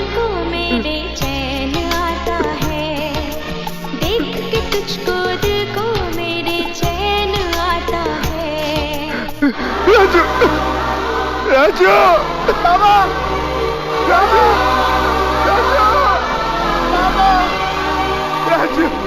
को मेरे चैन आता है, देख के तुझको दिल को मेरे चैन आता है। राजू, राजू, बाबा, राजू, राजू, बाबा, राजू।